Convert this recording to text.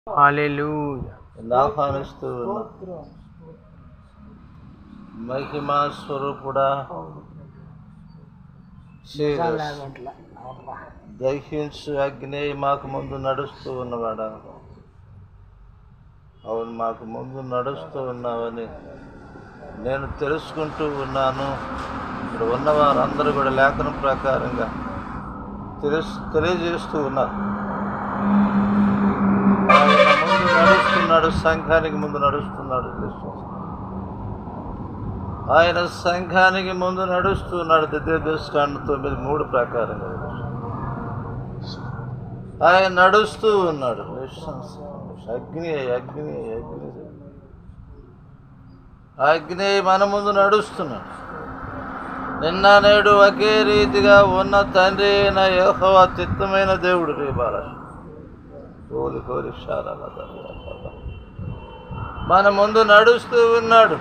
హల్లెలూయా. ఆహ్వానిస్తూ ఉన్నా. మహిమా స్వరూపుడా, దహించు అగ్ని మాకు ముందు నడుస్తూ ఉన్నవాడా, అవును మాకు ముందు నడుస్తూ ఉన్నావని నేను తెలుసుకుంటూ ఉన్నాను. ఇక్కడ ఉన్నవారందరూ కూడా లేఖనం ప్రకారంగా తెలియజేస్తూ ఉన్నారు. ఆయన ముందు నడుస్తున్నాడు, సంఘానికి ముందు నడుస్తున్నాడు. ఆయన సంఘానికి ముందు నడుస్తున్నాడు. ద్వితీయోపదేశకాండం 9:3 ప్రకారంగా ఆయన నడుస్తూ ఉన్నాడు. అగ్ని అగ్ని అగ్ని అగ్ని మన ముందు నడుస్తున్నాడు. నిన్న నేడు ఒకే రీతిగా ఉన్న తండ్రి అయిన యెహోవా చిత్తమైన దేవుడు రే బాల కోరి కోరి మన ముందు నడుస్తూ ఉన్నాడు.